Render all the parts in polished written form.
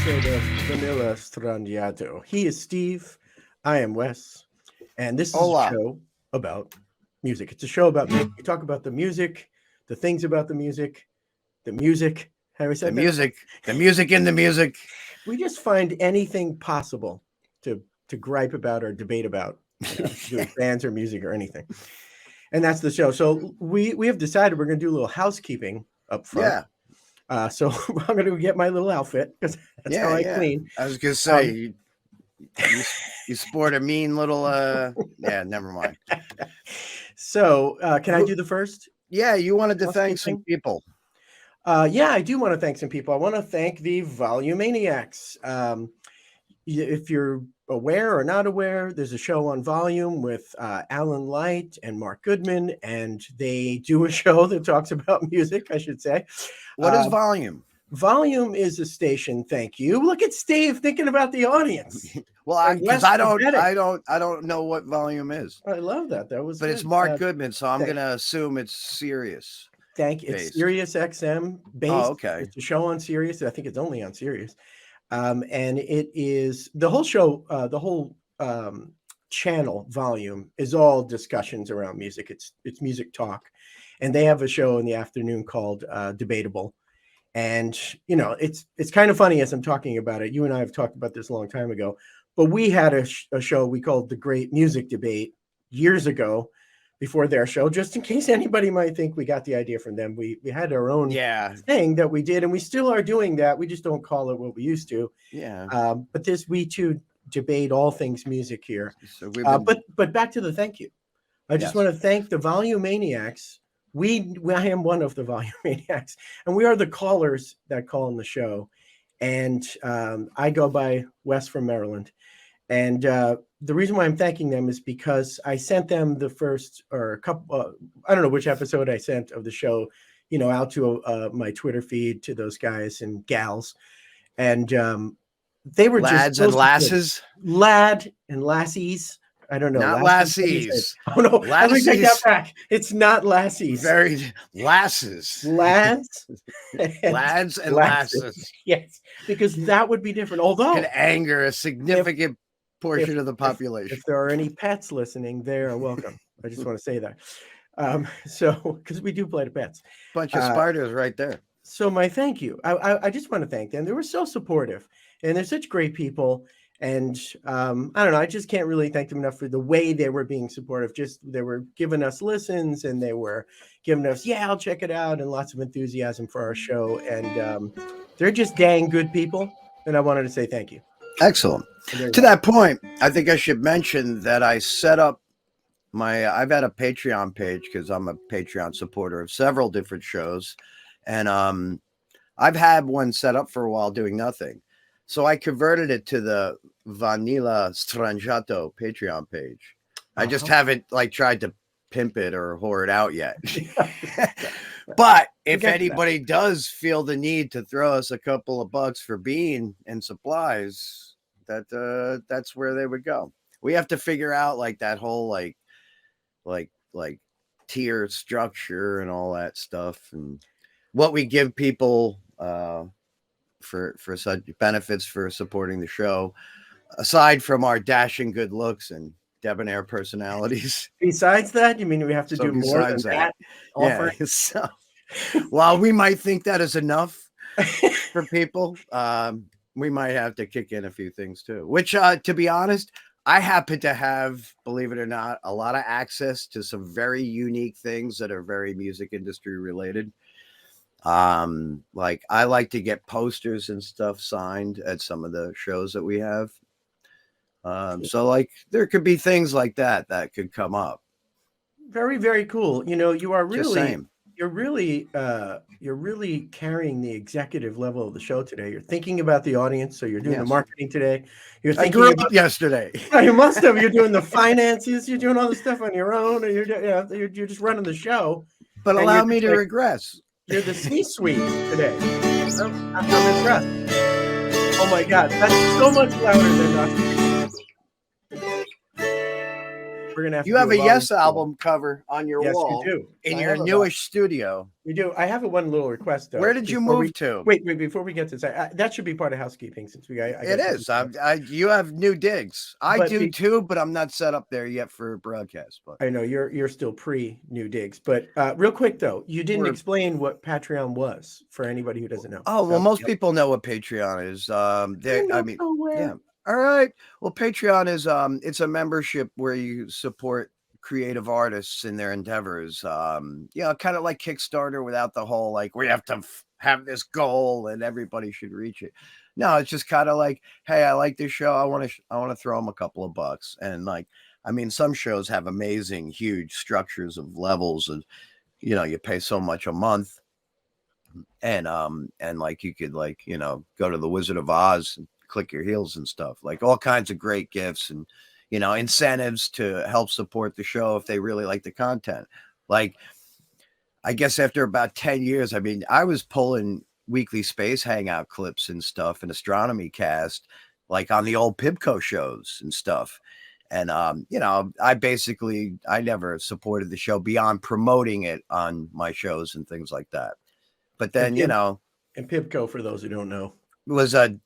episode of Vanilla Strangiato. He is Steve. I am Wes. And this is a Hola. show about music. It's a show about music. We talk about the music, the things about the music, the music. Have we The said that? music in the music. We just find anything possible to gripe about or debate about, to do with bands or music or anything. And that's the show. So we have decided we're going to do a little housekeeping up front. Yeah, So I'm going to get my little outfit because that's how I clean. I was gonna say you sport a mean little. Yeah, never mind. So can I do the first? Yeah, you wanted to thank some Housekeeping? people. Yeah, I do want to thank some people. I want to thank the Volumaniacs. If you're aware or not aware, there's a show on Volume with Alan Light and Mark Goodman, and they do a show that talks about music, I should say. What is volume? Volume is a station. Thank you. Look at Steve thinking about the audience. Well, because Wes I forgetting. don't know what volume is. I love that. That was But it's good. Mark Goodman, so I'm thank- gonna assume it's serious. Thank you. It's based. Sirius XM based. Oh, okay. It's a show on Sirius. I think it's only on Sirius. And it is the whole show, the whole channel Volume is all discussions around music. It's music talk. And they have a show in the afternoon called Debatable. And, you know, it's kind of funny as I'm talking about it. You and I have talked about this a long time ago, but we had a show we called The Great Music Debate years ago before their show, just in case anybody might think we got the idea from them. We had our own thing that we did, and we still are doing that. We just don't call it what we used to. Yeah. But we too debate all things music here. So but back to the thank you. I just want to thank the Volumaniacs. I am one of the Volumaniacs, and we are the callers that call in the show. And I go by Wes from Maryland. And the reason why I'm thanking them is because I sent them the first or a couple, I don't know which episode I sent of the show, you know, out to my Twitter feed to those guys and gals. And they were lads just and lasses. Lad and lassies. I don't know. Not lassies. Oh no, let me take that back. It's not lassies. Very lasses. Lads. Lads and lasses. Yes, because that would be different. Although could anger a significant portion of the population. If there are any pets listening, they are welcome. I just want to say that. So because we do play to pets. Bunch of spiders right there. So my thank you. I just want to thank them. They were so supportive, and they're such great people. And I don't know, I just can't really thank them enough for the way they were being supportive. Just they were giving us listens, and they were giving us, I'll check it out, and lots of enthusiasm for our show. And they're just dang good people. And I wanted to say thank you. Excellent. To that point, I think I should mention that I set up I've had a Patreon page because I'm a Patreon supporter of several different shows. And I've had one set up for a while doing nothing. So I converted it to the Vanilla Strangiato Patreon page. I just haven't tried to pimp it or whore it out yet. But if anybody does feel the need to throw us a couple of bucks for bean and supplies, that's where they would go. We have to figure out that whole like tier structure and all that stuff, and what we give people for such benefits for supporting the show, aside from our dashing good looks and debonair personalities. Besides that, you mean we have to do more than that? Yeah. So, while we might think that is enough for people, we might have to kick in a few things too. Which, to be honest, I happen to have, believe it or not, a lot of access to some very unique things that are very music industry related. I like to get posters and stuff signed at some of the shows that we have. So there could be things like that could come up. Very, very cool. You know, you're really carrying the executive level of the show today. You're thinking about the audience, so you're doing the marketing today. I grew up yesterday. You must have. You're doing the finances. You're doing all the stuff on your own, or you're just running the show. But allow me to regress. You're the C-suite today. I'm impressed. Oh my God, that's so much louder than us. we're gonna have You to have do a volume Yes 2. album cover on your Yes, you wall do. in I your have a newish studio. We do. I have one little request though. Where did you move to? Wait, before we get to this, that should be part of housekeeping since I It got something. is. You have new digs. I But do too, but I'm not set up there yet for broadcast. But I know you're still pre new digs. But real quick though, you didn't explain what Patreon was for anybody who doesn't know. oh well, So, most people know what Patreon is. I mean, yeah. All right. Well, Patreon is it's a membership where you support creative artists in their endeavors. Kind of like Kickstarter without the whole like we have to have this goal and everybody should reach it. No, it's just kind of like, hey, I like this show. I want to throw them a couple of bucks. And like, I mean, some shows have amazing, huge structures of levels, and you pay so much a month, and like you could like go to the Wizard of Oz and click your heels and stuff, like all kinds of great gifts and incentives to help support the show if they really like the content. Like, I guess after about 10 years, I mean, I was pulling weekly space hangout clips and stuff and astronomy cast like on the old Pibco shows and stuff. And I never supported the show beyond promoting it on my shows and things like that. But then, and Pibco, for those who don't know, was a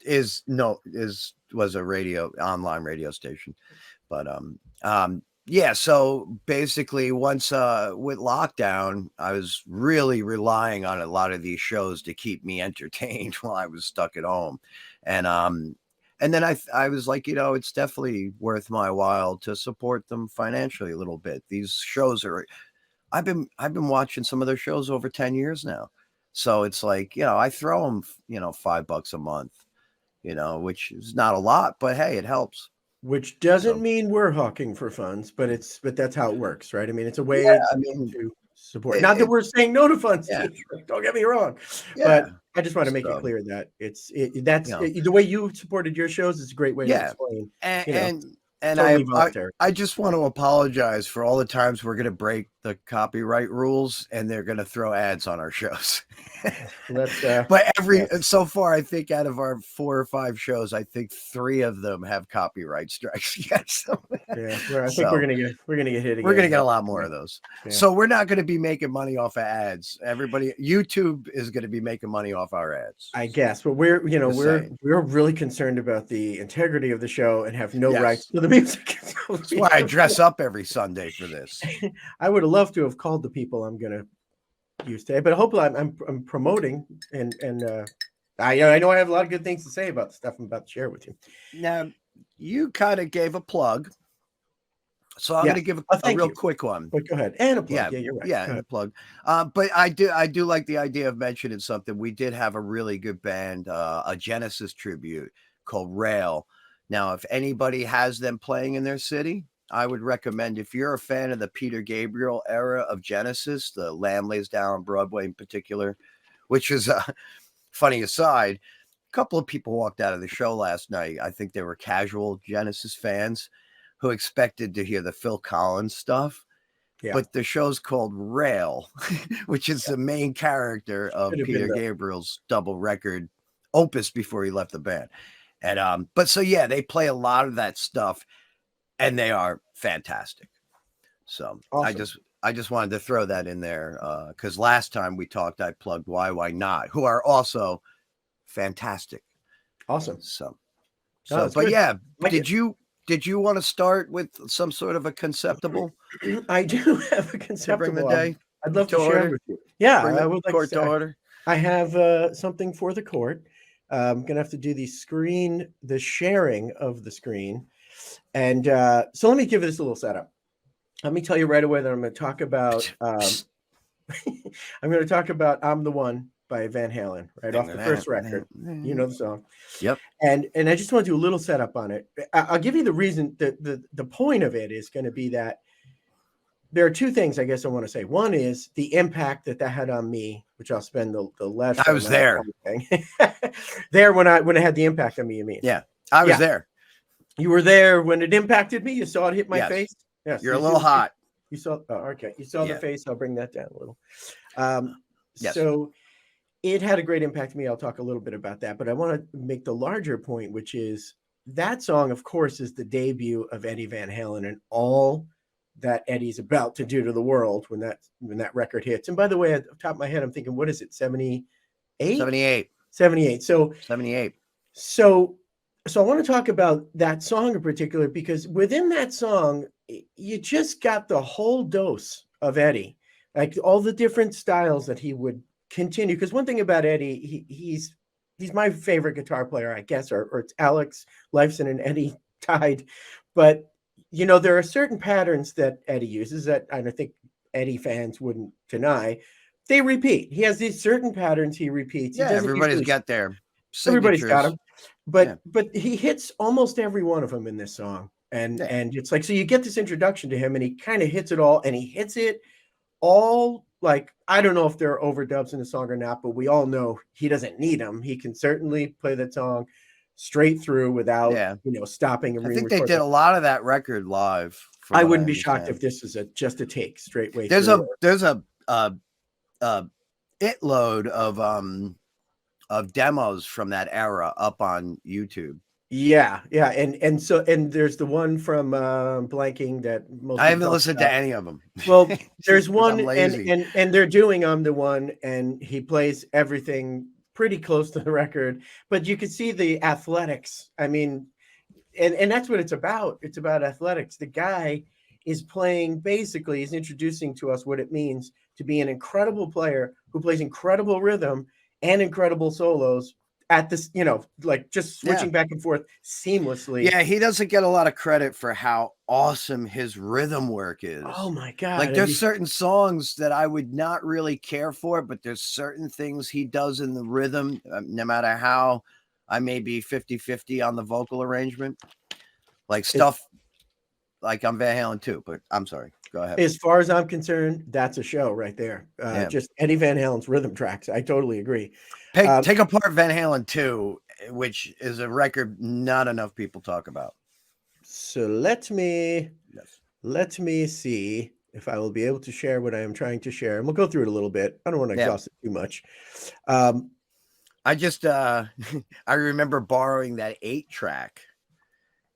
online radio station. But so basically once with lockdown, I was really relying on a lot of these shows to keep me entertained while I was stuck at home. And then I was like, it's definitely worth my while to support them financially a little bit. These shows I've been watching some of their shows over 10 years now. So it's like, I throw them, $5 a month, which is not a lot, but hey, it helps. Which doesn't mean we're hawking for funds, but that's how it works, right? I mean, it's a way to support. Not that we're saying no to funds. Yeah. Don't get me wrong, but I just want to make it clear that that's the way you supported your shows is a great way to explain. And totally I just want to apologize for all the times we're going to break the copyright rules and they're going to throw ads on our shows. But so far, I think out of our 4 or 5 shows, I think 3 of them have copyright strikes. I think we're gonna get hit again. We're gonna get a lot more of those. Yeah. So we're not going to be making money off of ads. YouTube is going to be making money off our ads. I guess, but we're really concerned about the integrity of the show and have no rights to the music. That's why I dress up every Sunday for this. I would have loved to have called the people I'm going to use today, but hopefully I'm promoting and I know I have a lot of good things to say about the stuff I'm about to share with you. Now, you kind of gave a plug, so I'm going to give a real quick one. But go ahead, and a plug. Yeah, you're right. Yeah, and a plug. But I do like the idea of mentioning something. We did have a really good band, a Genesis tribute called Rail. Now, if anybody has them playing in their city, I would recommend, if you're a fan of the Peter Gabriel era of Genesis, the Lamb Lays Down on Broadway in particular, which is a funny aside, a couple of people walked out of the show last night. I think they were casual Genesis fans who expected to hear the Phil Collins stuff. Yeah. But the show's called Rail, which is the main character of Peter Gabriel's double record opus before he left the band. And they play a lot of that stuff, and they are fantastic. So awesome. I just wanted to throw that in there because last time we talked, I plugged Why Not, who are also fantastic. Awesome. But good. Yeah, did you want to start with some sort of a conceptable? I do have a conceptible. Bring the day. I'd love to share with you. Yeah, I would like to order. I have something for the court. I'm gonna have to do the sharing of the screen, and so let me give this a little setup. Let me tell you right away that I'm going to talk about. I'm going to talk about "I'm the One" by Van Halen, right off the first record. You know the song. Yep. And I just want to do a little setup on it. I'll give you the reason. The point of it is going to be that there are 2 things I guess I want to say. One is the impact that had on me, which I'll spend the last. I was there. There when I had the impact on me. You mean? Yeah, I was there. You were there when it impacted me. You saw it hit my face. Yes, you're a little hot. You saw. Oh, okay. You saw the face. I'll bring that down a little. Yes. So it had a great impact on me. I'll talk a little bit about that, but I want to make the larger point, which is that song, of course, is the debut of Eddie Van Halen in all that Eddie's about to do to the world when that record hits. And by the way, at the top of my head, I'm thinking, what is it, 78? 78. 78. So 78. So I want to talk about that song in particular, because within that song, you just got the whole dose of Eddie, like all the different styles that he would continue. Because one thing about Eddie, he's my favorite guitar player, I guess, or it's Alex Lifeson and Eddie tied. But there are certain patterns that Eddie uses that I think Eddie fans wouldn't deny. They repeat. He has these certain patterns he repeats. Yeah, he doesn't everybody's usually, got their everybody's got signatures. them, but he hits almost every one of them in this song, and it's like, so you get this introduction to him, and he kind of hits it all, and he hits it all. Like, I don't know if there are overdubs in the song or not, but we all know he doesn't need them. He can certainly play that song straight through without stopping and I think they re-record did it. a lot of that record live. I wouldn't be shocked if this is just a take straight way there's through. There's a itload of demos from that era up on YouTube. Yeah, and there's the one from blanking that most I haven't listened to any of them. Well, there's one, and they're doing the one, and he plays everything pretty close to the record, but you can see the athletics. I mean, and that's what it's about. It's about athletics. The guy is playing, basically, he's introducing to us what it means to be an incredible player who plays incredible rhythm and incredible solos at this, like just switching back and forth seamlessly. Yeah, he doesn't get a lot of credit for how awesome his rhythm work is. Oh my God. Like, there's certain songs that I would not really care for, but there's certain things he does in the rhythm, no matter how I may be 50-50 on the vocal arrangement. Like stuff like on Van Halen too, but I'm sorry. Go ahead. As far as I'm concerned, that's a show right there. Just Eddie Van Halen's rhythm tracks. I totally agree. Take apart Van Halen 2, which is a record not enough people talk about. So let me see if I will be able to share what I am trying to share, and we'll go through it a little bit. I don't want to exhaust it too much. I just I remember borrowing that 8-track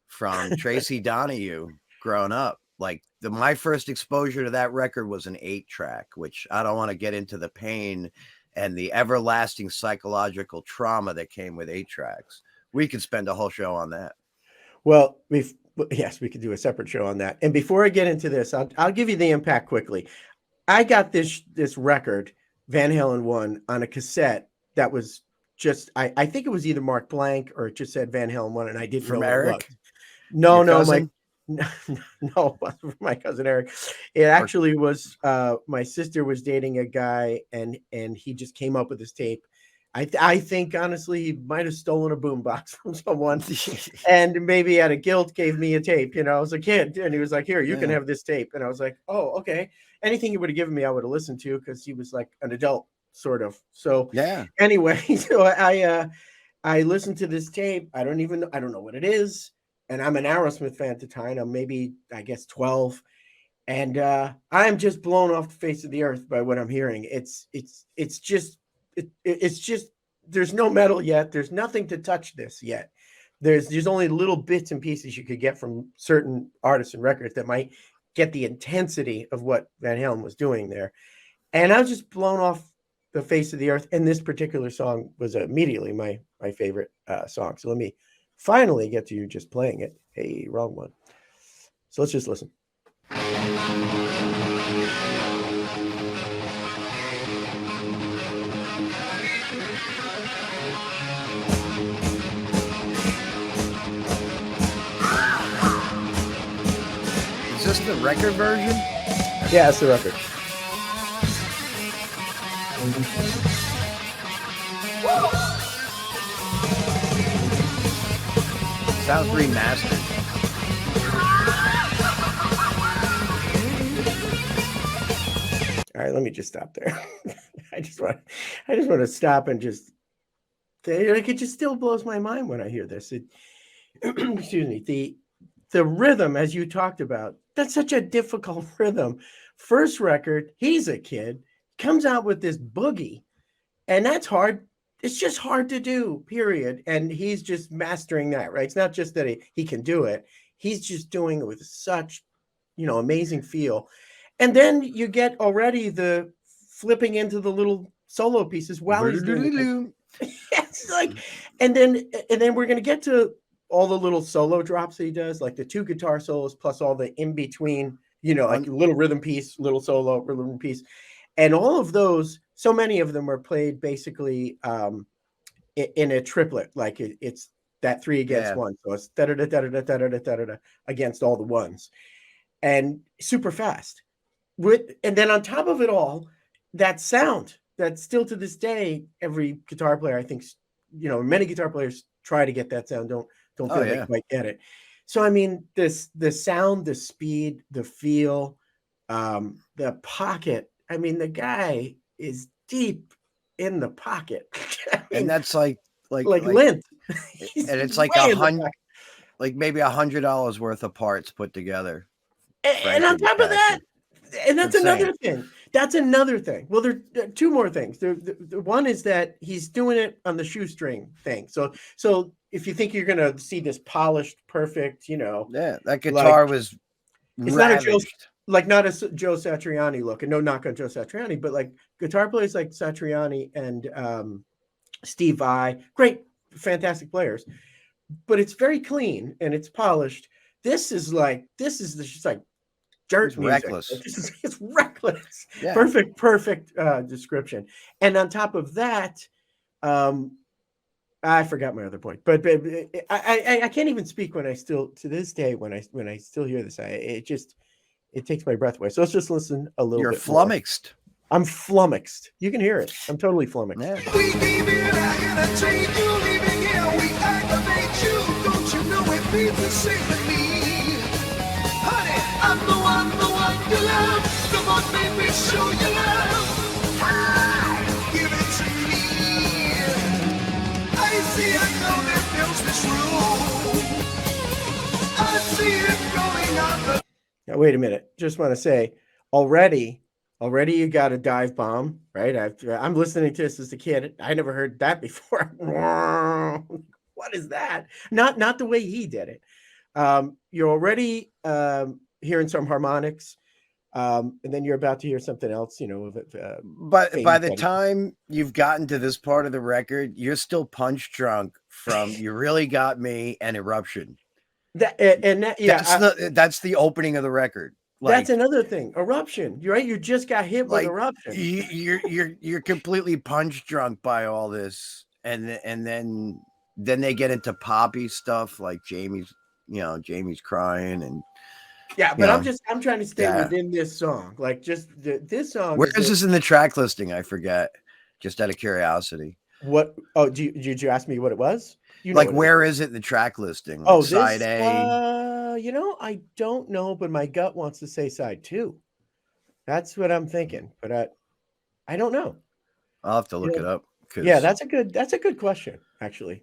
from Tracy Donahue growing up. Like, my first exposure to that record was an 8-track, which I don't want to get into the pain and the everlasting psychological trauma that came with 8-tracks. We could spend a whole show on that. Well, yes, we could do a separate show on that. And before I get into this, I'll give you the impact quickly. I got this record, Van Halen 1, on a cassette that was just, I think it was either Mark Blank or it just said Van Halen 1, and I didn't know Eric? what it was. No, my cousin Eric. It actually was my sister was dating a guy, and he just came up with this tape. I think honestly he might have stolen a boombox from someone, and maybe out of guilt gave me a tape. I was a kid, and he was like, "Here, you can have this tape." And I was like, "Oh, okay." Anything he would have given me, I would have listened to, because he was like an adult, sort of. So anyway, so I listened to this tape. I don't know what it is. And I'm an Aerosmith fan at the time. I'm maybe, I guess, 12. And I'm just blown off the face of the earth by what I'm hearing. It's just, there's no metal yet. There's nothing to touch this yet. There's only little bits and pieces you could get from certain artists and records that might get the intensity of what Van Halen was doing there. And I was just blown off the face of the earth. And this particular song was immediately my favorite song. So let me finally get to you just playing it. Hey, wrong one. So let's just listen. Is this the record version? Yeah, it's the record. Sounds remastered. All right, let me just stop there. I just want to stop and just, like, it just still blows my mind when I hear this. Excuse me. The rhythm, as you talked about, that's such a difficult rhythm. First record, he's a kid, comes out with this boogie, and that's hard. It's just hard to do, period. And he's just mastering that, right? It's not just that he can do it. He's just doing it with such amazing feel. And then you get already the flipping into the little solo pieces while he's doing it. It's like, and then we're gonna get to all the little solo drops that he does, like the 2 guitar solos plus all the in between, like a little rhythm piece, little solo, rhythm piece, and all of those. So many of them are played basically in a triplet, like it's that 3 against 1, so it's da da da da da da da da da against all the ones, and super fast. And then on top of it all, that sound that still to this day, every guitar player, I think, many guitar players try to get that sound, don't feel they quite get it. So I mean, the sound, the speed, the feel, the pocket. I mean, the guy is deep in the pocket. I mean, and that's like lint. And it's like like maybe $100 worth of parts put together. And on top of that, and that's another thing. That's another thing. Well, there are 2 more things. The one is that he's doing it on the shoestring thing. So if you think you're going to see this polished, perfect, that guitar was it's ravaged. Not a Joe Satriani look, and no knock on Joe Satriani, but like guitar players like Satriani and Steve Vai, great, fantastic players, but it's very clean and it's polished. This is just like dirt it's music. Reckless. It's reckless. Yeah. Perfect description. And on top of that, I forgot my other point, but I can't even speak when I still, to this day, when I still hear this, it takes my breath away. So let's just listen a little bit. You're flummoxed. More. I'm flummoxed. You can hear it. I'm totally flummoxed. Yeah. We leave it, I gotta take you, leaving here, we activate you. Don't you know it means the same to me? Honey, I'm the one you love. Come on, baby, show your love. Hi, give it to me. I see, I know that fills this room. I see it going on. Now, wait a minute. Just want to say, already you got a dive bomb, right? I'm listening to this as a kid. I never heard that before. What is that? Not the way he did it. You're already hearing some harmonics, and then you're about to hear something else. But by the time you've gotten to this part of the record, you're still punch drunk from "You Really Got Me" and "Eruption." That's the opening of the record. That's another thing. Eruption. You're right. You just got hit with Eruption. You're completely punch drunk by all this, and then they get into poppy stuff like Jamie's crying and but I'm trying to stay within this song. Like just this song. Where is this in the track listing? I forget. Just out of curiosity. What? Oh, did you ask me what it was? Where is it in the track listing? Side A. I don't know, but my gut wants to say side 2. That's what I'm thinking, but I don't know. I'll have to look it up. Yeah, that's a good question, actually.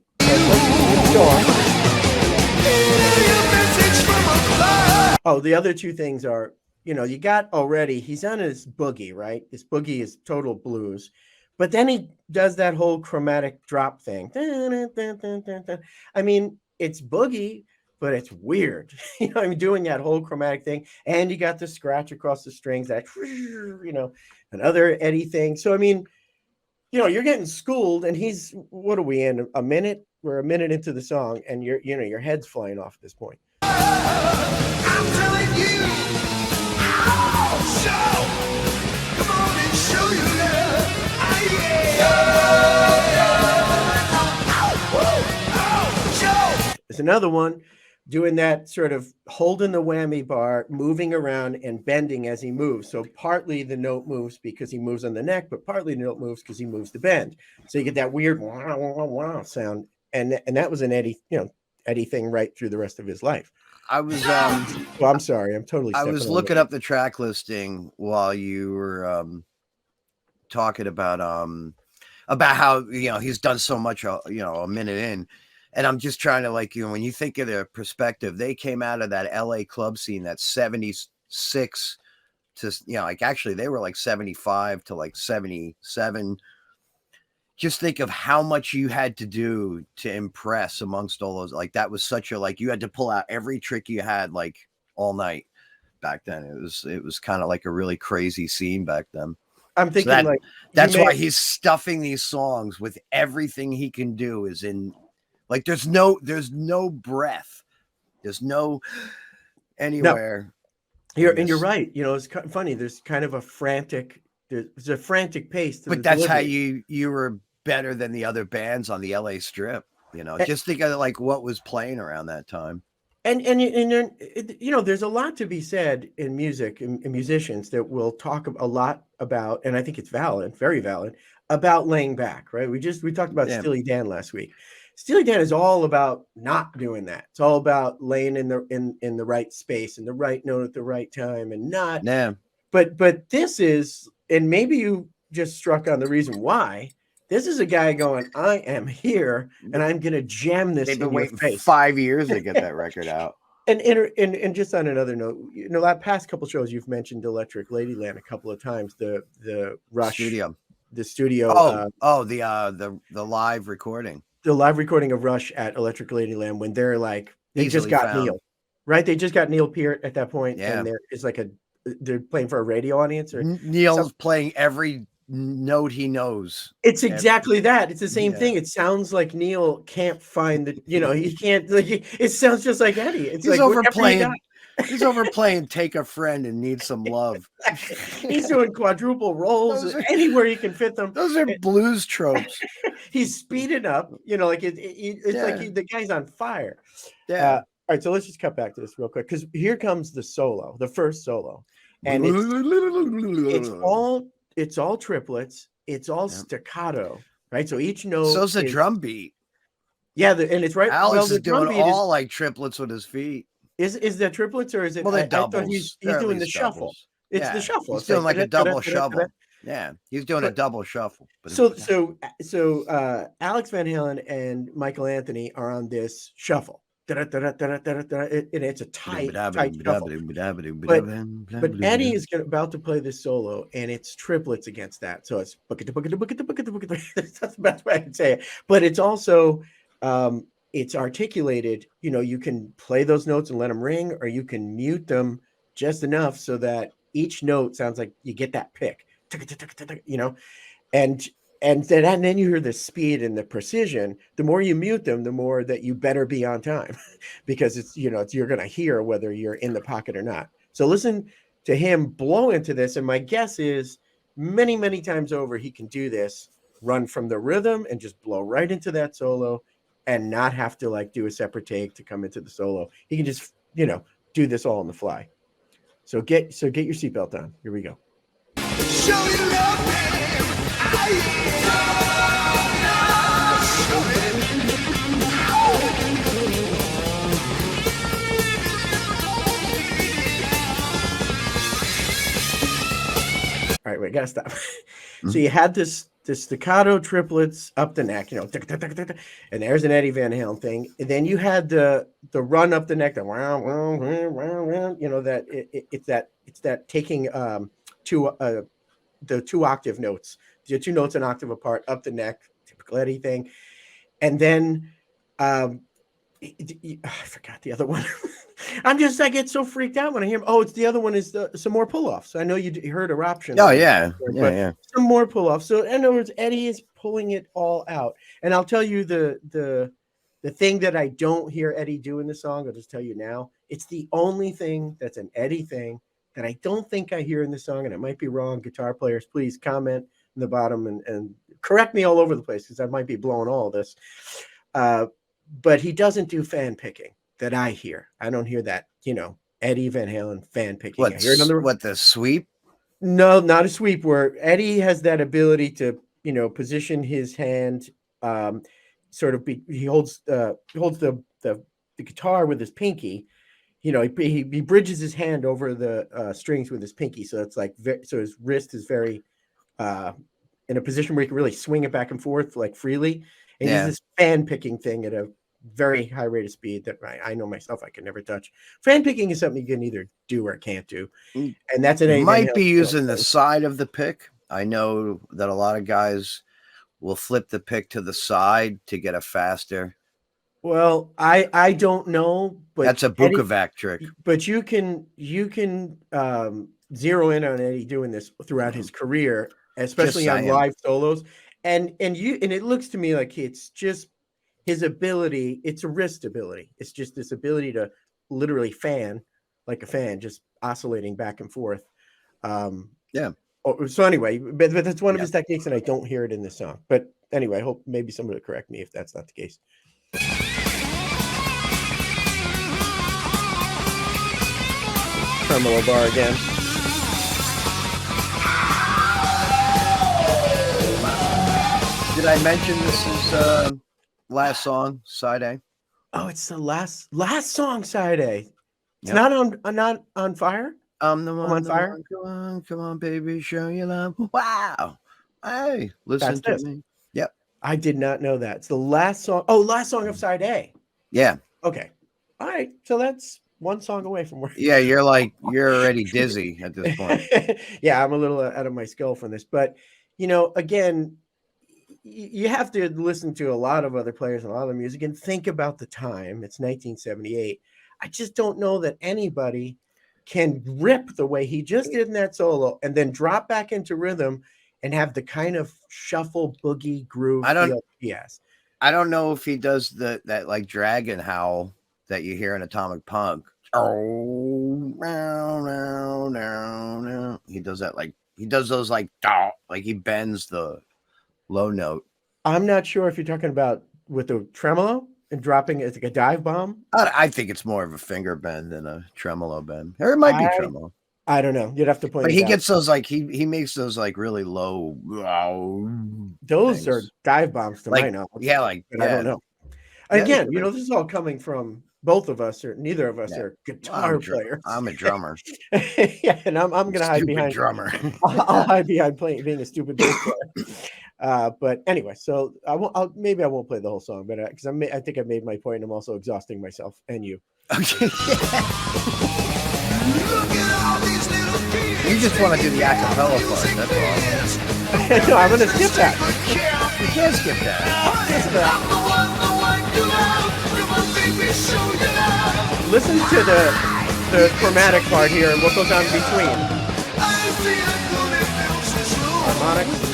Oh, the other 2 things are, you got already, he's on his boogie, right? His boogie is total blues. But then he does that whole chromatic drop thing. I mean, it's boogie, but it's weird. Doing that whole chromatic thing. And you got the scratch across the strings, that, another Eddie thing. So, I mean, you're getting schooled, and what are we in? A minute? We're a minute into the song, and your head's flying off at this point. I'm telling you, come on and show your love. There's another one doing that sort of holding the whammy bar, moving around and bending as he moves. So partly the note moves because he moves on the neck, but partly the note moves because he moves the bend. So you get that weird wah, wah, wah sound. And that was an Eddie thing right through the rest of his life. I was well, I'm sorry, I'm totally. I was looking up the track listing while you were talking about how he's done so much a minute in, and I'm just trying to when you think of their perspective, they came out of that LA club scene, that 76 to actually they were 75 to 77. Just think of how much you had to do to impress amongst all those. That was such a you had to pull out every trick you had all night back then. It was kind of like a really crazy scene back then. I'm thinking that's why he's stuffing these songs with everything he can do is in like there's no breath. There's no anywhere. You're right. You know, it's funny. There's kind of a frantic pace to but that's delivery. How you were better than the other bands on the LA Strip. You know, just think of like what was playing around that time. And you know, there's a lot to be said in music and musicians that will talk a lot about, and I think it's valid, very valid, about laying back, right? We talked about Steely Dan last week. Steely Dan is all about not doing that. It's all about laying in the right space and the right note at the right time and not. Yeah. But this is, and maybe you just struck on the reason why. This is a guy going, I am here, and I'm going to jam this. They've been waiting 5 years to get that record out. And just on another note, you know, that past couple shows you've mentioned Electric Ladyland a couple of times. The Rush studio, the studio. The live recording. The live recording of Rush at Electric Ladyland when they're like they Easily just got found. Neil, right? They just got Neil Peart at that point, yeah. And they're playing for a radio audience. Or Neil's playing every note he knows. It's exactly that. It's the same thing. It sounds like Neil can't find the, you know, he can't like it sounds just like Eddie. It's he's like overplaying. He's overplaying Take a Friend and Need Some Love. He's doing quadruple rolls anywhere you can fit them. Those are blues tropes. He's speeding up, you know, like it's like the guy's on fire. Yeah. All right, so let's just cut back to this real quick because here comes the solo, the first solo, and it's all triplets. It's all staccato, right? So each note. So's the drum beat. Yeah, and it's right. Alex is doing all like triplets with his feet. Is that triplets or is it? Well, they're doubles. He's doing the shuffle. It's the shuffle. He's doing like a double shuffle. Yeah, he's doing a double shuffle. So Alex Van Halen and Michael Anthony are on this shuffle. And it's a tight shuffle. But Eddie is about to play this solo, and it's triplets against that. So it's that's the best way I can say it. But it's also it's articulated. You know, you can play those notes and let them ring, or you can mute them just enough so that each note sounds like you get that pick. You know, and then you hear the speed and the precision. The more you mute them, the more that you better be on time, because it's you're going to hear whether you're in the pocket or not. So listen to him blow into this, and my guess is many times over he can do this, run from the rhythm and just blow right into that solo, and not have to like do a separate take to come into the solo. He can just do this all on the fly. So get your seatbelt on. Here we go. Show you love, All right, wait, gotta stop. So you had this staccato triplets up the neck, and there's an Eddie Van Halen thing. And then you had the run up the neck, it's that taking the 2 octave notes, the 2 notes an octave apart up the neck, typical Eddie thing. And then I forgot the other one. I get so freaked out when I hear him. Oh, it's the other one is some more pull-offs. I know you heard eruption. Oh yeah. Some more pull-offs. So in other words, Eddie is pulling it all out. And I'll tell you the thing that I don't hear Eddie do in the song, I'll just tell you now. It's the only thing that's an Eddie thing that I don't think I hear in the song, and it might be wrong. Guitar players, please comment in the bottom and correct me all over the place because I might be blowing all of this. But he doesn't do fan picking that I hear. I don't hear that, Eddie Van Halen fan picking. What the sweep? No, not a sweep, where Eddie has that ability to, position his hand, he holds the guitar with his pinky. He bridges his hand over the strings with his pinky, so it's like so his wrist is very in a position where he can really swing it back and forth like freely. And he's this fan picking thing at a very high rate of speed that I know myself I can never touch. Fan picking is something you can either do or can't do, and that's an might be using the side of the pick. I know that a lot of guys will flip the pick to the side to get a faster Well, I don't know, but That's a Eddie, Bukovac trick. but you can zero in on Eddie doing this throughout his career, especially on saying. live solos, and it looks to me like it's just his ability. It's a wrist ability. It's just this ability to literally fan like a fan, just oscillating back and forth. Yeah. So anyway, but that's one of Yeah. his techniques, and I don't hear it in this song. But anyway, I hope maybe somebody will correct me if that's not the case. Tremolo bar again. Did I mention this is last song, side A? Oh, it's the last song, side A. It's Yep. not on fire. I'm the one, on fire. Come on, baby, show your love. Wow. Hey, listen That's to this. me. Yep. I did not know that. It's the last song. Oh, last song of side A. Yeah. Okay. All right. So that's one song away from where. Yeah, you're already dizzy at this point. Yeah, I'm a little out of my skull from this, but again, you have to listen to a lot of other players and a lot of music and think about the time. It's 1978. I just don't know that anybody can rip the way he just did in that solo and then drop back into rhythm and have the kind of shuffle boogie groove feel he has. I don't know if he does that like dragon howl that you hear in Atomic Punk. Oh, no. He does that he does those like he bends the low note. I'm not sure if you're talking about with the tremolo and dropping it like a dive bomb. I think it's more of a finger bend than a tremolo bend. Or it might be tremolo. I don't know. You'd have to point. But he gets those he makes those really low. Those are dive bombs to my knowledge. Yeah, but I don't know. Again, this is all coming from both of us, or neither of us are guitar players. I'm a drummer. Yeah, and I'm going to hide behind drummer. I'll hide behind being a stupid bass player. But anyway, so maybe I won't play the whole song, but because I think I've made my point. And I'm also exhausting myself and you. Okay. You just want to do the acapella part. That's all. No, I'm going to skip that. You can't skip that. Listen to the chromatic part here and what goes on between. Harmonics.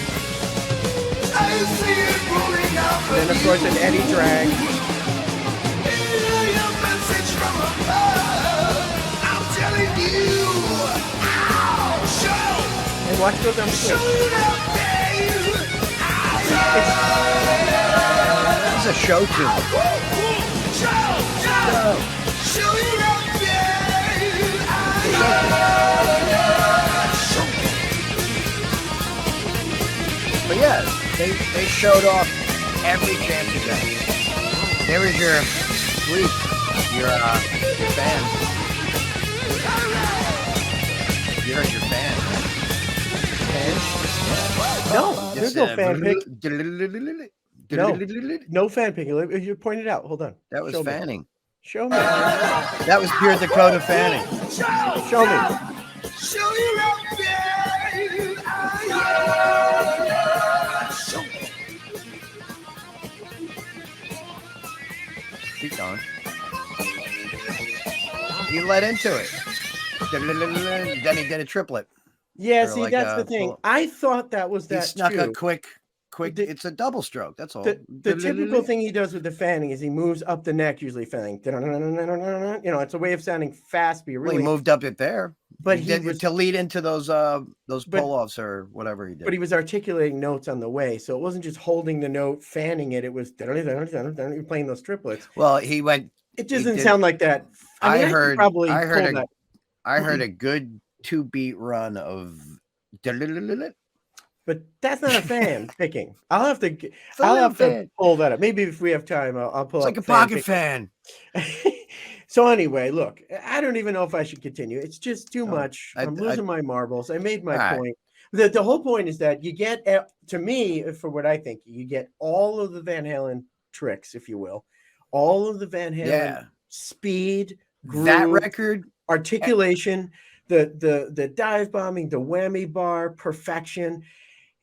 And then of course an Eddie drag. And watch goes on between. It's a show tune. But yeah, they showed off every chance you got. There was your sleep, your fan. You heard your fan. No, there's no fan pick. No fan picking. You pointed out. Hold on. That was fanning. Show me. That was pure Dakota fanning. Show me. Keep going. He led into it. Then he did a triplet. Yeah, see, that's the thing. I thought that was that. He snuck a quick. It's a double stroke. That's all. The typical thing he does with the fanning is he moves up the neck, usually fanning. It's a way of sounding fast. But he moved up it there, but he did to lead into those pull-offs or whatever he did. But he was articulating notes on the way, so it wasn't just holding the note, fanning it. It was playing those triplets. Well, he went. It doesn't sound like that. I heard a good 2-beat run of. But that's not a fan picking. I'll have to pull that up. Maybe if we have time, I'll pull up. It's like a pocket fan. So anyway, look, I don't even know if I should continue. It's just too much. I'm losing my marbles. I made my point. The whole point is that you get, to me, for what I think, you get all of the Van Halen tricks, if you will, all of the Van Halen speed, groove, that record, articulation, the dive bombing, the whammy bar, perfection.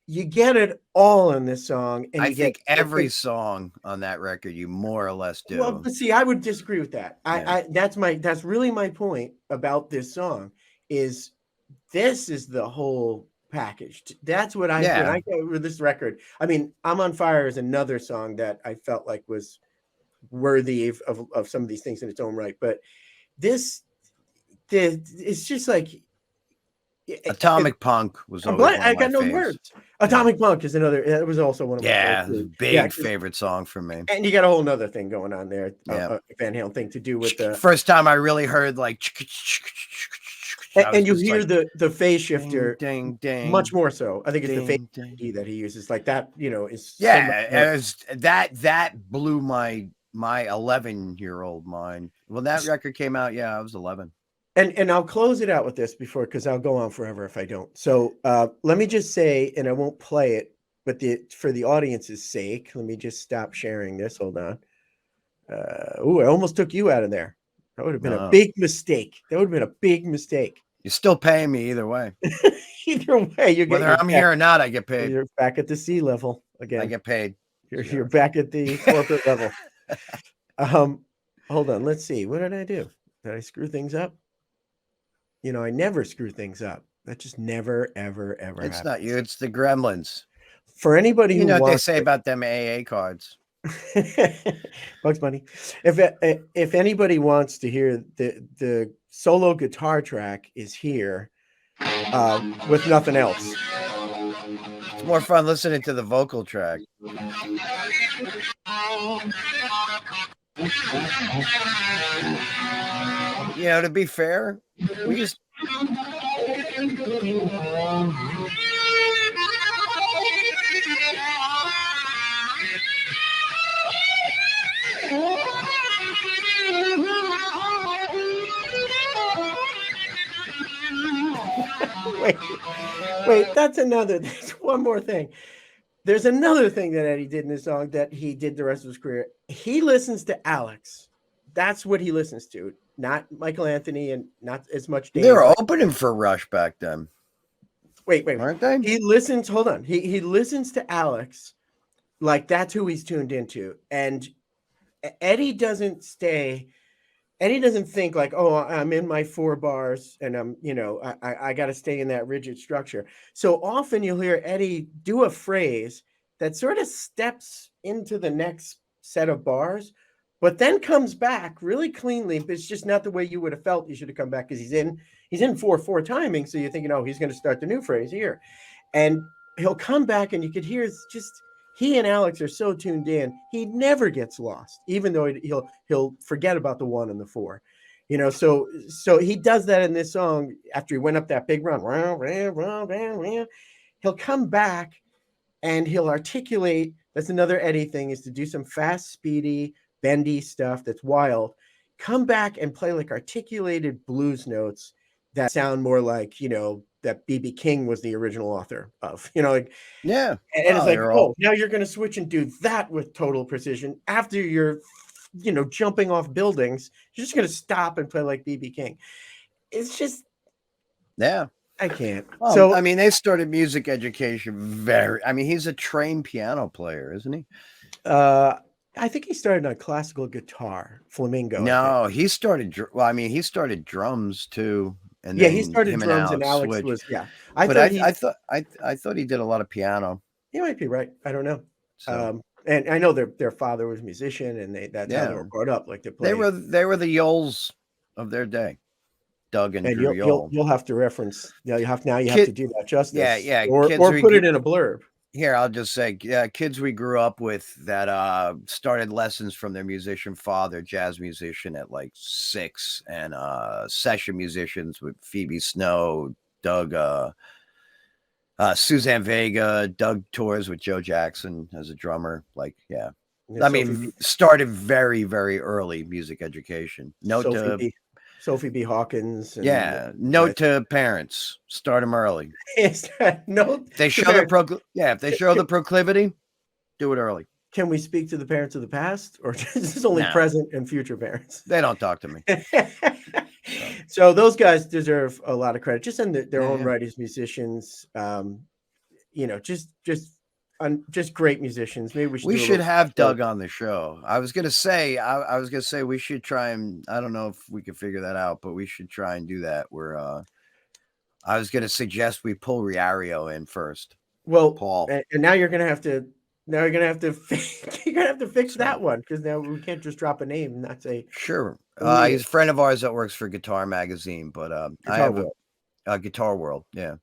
you get it all in this song, and I you think get every song on that record you more or less do. Well, but see, I would disagree with that. Yeah. That's really my point about this song is this is the whole package. That's what when I go with this record. I mean, I'm on Fire is another song that I felt like was worthy of some of these things in its own right, but it's just like Atomic Punk was always one of I my got no faves. words. Atomic Punk is another. It was also one of my Yeah, favorites. big favorite song for me. And you got a whole nother thing going on there, Yeah, a Van Halen thing to do with the first time I really heard like, and you hear like, the phase shifter, ding, ding, much more so. I think it's ding, the phase ding. that he uses, like that. You know, is that blew my 11-year-old mind. When that record came out, I was 11. And I'll close it out with this because I'll go on forever if I don't. So let me just say, and I won't play it, but for the audience's sake, let me just stop sharing this. Hold on. I almost took you out of there. That would have been a big mistake. That would have been a big mistake. You're still paying me either way. Either way, whether I'm here or not, I get paid. You're back at the sea level again. I get paid. You're back at the corporate level. Hold on. Let's see. What did I do? Did I screw things up? You know, I never screw things up. That just never, ever, ever It's happens. not you. It's the gremlins. For anybody who know what they say about them AA cards. Bugs Bunny. If anybody wants to hear the solo guitar track is here with nothing else. It's more fun listening to the vocal track. You know, to be fair, we just wait, that's one more thing. There's another thing that Eddie did in this song that he did the rest of his career. He listens to Alex. That's what he listens to, not Michael Anthony and not as much Dave. They were opening for Rush back then. Wait, aren't they? He listens. Hold on. He listens to Alex, like that's who he's tuned into. And Eddie doesn't think like, oh, I'm in my 4 bars and I'm, I got to stay in that rigid structure. So often you'll hear Eddie do a phrase that sort of steps into the next set of bars, but then comes back really cleanly. But it's just not the way you would have felt you should have come back because he's in 4/4 timing. So you're thinking, oh, he's going to start the new phrase here. And he'll come back and you could hear it's just he and Alex are so tuned in. He never gets lost, even though he'll forget about the 1 and the 4. So he does that in this song after he went up that big run. He'll come back and he'll articulate. That's another Eddie thing, is to do some fast, speedy, bendy stuff that's wild. Come back and play like articulated blues notes that sound more like, that B.B. King was the original author of, And it's like, now you're going to switch and do that with total precision after you're, jumping off buildings. You're just going to stop and play like B.B. King. It's just, I can't. So, I mean, they started music education he's a trained piano player, isn't he? I think he started on classical guitar, flamenco. No, he started drums too. And he started drums and Alex was, I thought he did a lot of piano. You might be right. I don't know. So. And I know their father was a musician and that's how they were brought up. Like they were the Yoles of their day. Doug and Drew Yole. You'll have to reference. You have to do that justice. Yeah. Or put it in a blurb. Here, I'll just say, kids we grew up with that started lessons from their musician father, jazz musician at like 6, and session musicians with Phoebe Snow, Doug, Suzanne Vega. Doug tours with Joe Jackson as a drummer. Started very, very early music education. Sophie B. Hawkins. To parents, start them early. If they show the proclivity, do it early. Can we speak to the parents of the past, or is this only present and future parents? They don't talk to me. So those guys deserve a lot of credit, just in their own right as musicians. just great musicians. Maybe we should. We should have Doug on the show. I was gonna say, I was gonna say we should try and I don't know if we can figure that out, but we should try and do that. Where I was gonna suggest we pull Riario in first. Well, Paul, and now you're gonna have to. Now you're gonna have to fix that one, because now we can't just drop a name and not say. Sure, he's a friend of ours that works for Guitar Magazine, but I have a Guitar World, yeah.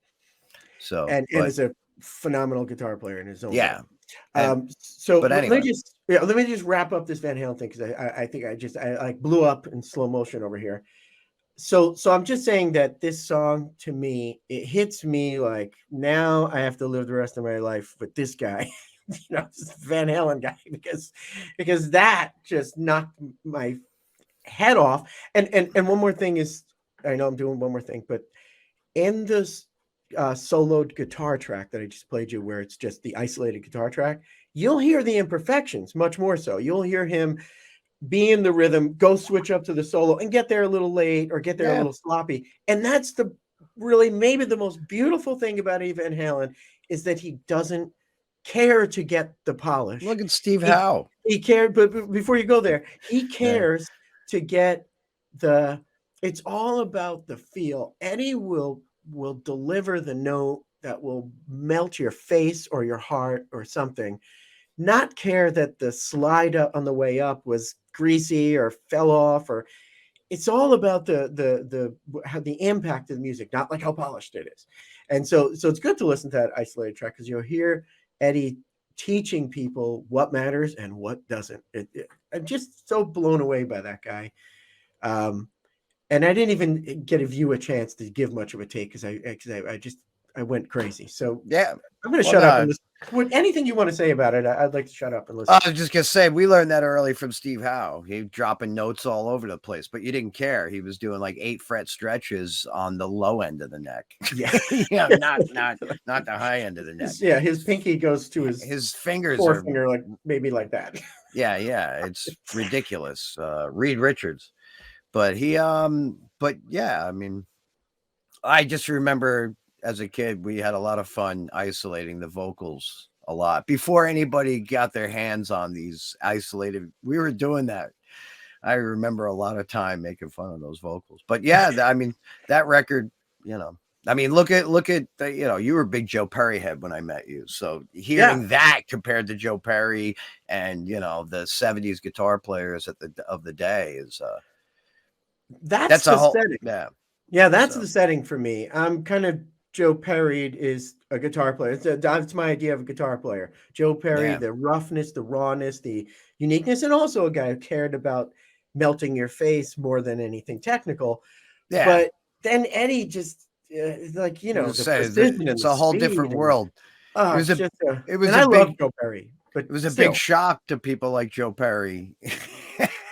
So and is a phenomenal guitar player in his own. Yeah. So but anyway. let me just wrap up this Van Halen thing, because I think I like blew up in slow motion over here. So I'm just saying that this song, to me, it hits me like, now I have to live the rest of my life with this guy, this Van Halen guy, because that just knocked my head off. And one more thing is, I know I'm doing one more thing, but in this soloed guitar track that I just played you, where it's just the isolated guitar track, you'll hear the imperfections much more so. You'll hear him be in the rhythm, go switch up to the solo and get there a little late or get there a little sloppy. And that's maybe the most beautiful thing about Eddie Van Halen, is that he doesn't care to get the polish. Look at Steve Howe. He cared, but before you go there, he cares to get it's all about the feel. Eddie will deliver the note that will melt your face or your heart or something, not care that the slide up on the way up was greasy or fell off, or it's all about how the impact of the music, not like how polished it is. And so it's good to listen to that isolated track, because you'll hear Eddie teaching people what matters and what doesn't. I'm just so blown away by that guy. And I didn't even give you a chance to give much of a take, because I went crazy. So yeah, I'm going to shut up and listen. Anything you want to say about it, I'd like to shut up and listen. I was just going to say, we learned that early from Steve Howe. He dropping notes all over the place, but you didn't care. He was doing like 8 fret stretches on the low end of the neck. Yeah, not the high end of the neck. His pinky goes to his fingers, forefinger, like maybe like that. Yeah, it's ridiculous. Reed Richards, but yeah, I mean, I just remember, as a kid, we had a lot of fun isolating the vocals a lot. Before anybody got their hands on these isolated, we were doing that. I remember a lot of time making fun of those vocals. But yeah, I mean, that record, I mean, look at you were a big Joe Perry head when I met you. So hearing that compared to Joe Perry and, the 70s guitar players of the day is that's a whole setting. Yeah, that's the setting for me. I'm kind of Joe Perry is a guitar player. That's my idea of a guitar player. Joe Perry, the roughness, the rawness, the uniqueness, and also a guy who cared about melting your face more than anything technical. Yeah. But then Eddie just it's a whole different world. I love Joe Perry, but it was a big shock to people like Joe Perry.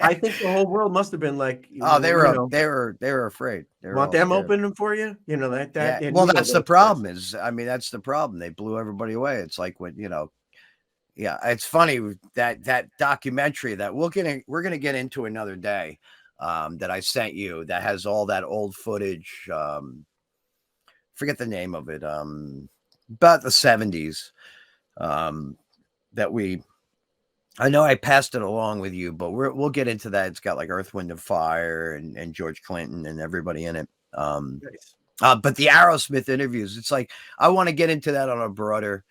I think the whole world must have been like, they were afraid. Want them opening for you? That. Yeah. Well, that's the problem. That's the problem. They blew everybody away. It's like when it's funny that documentary that we're gonna get into another day. That I sent you that has all that old footage. Forget the name of it. About the 70s. I know I passed it along with you, but we'll get into that. It's got like Earth, Wind, and Fire and George Clinton and everybody in it. Nice. But the Aerosmith interviews, it's like I want to get into that on a broader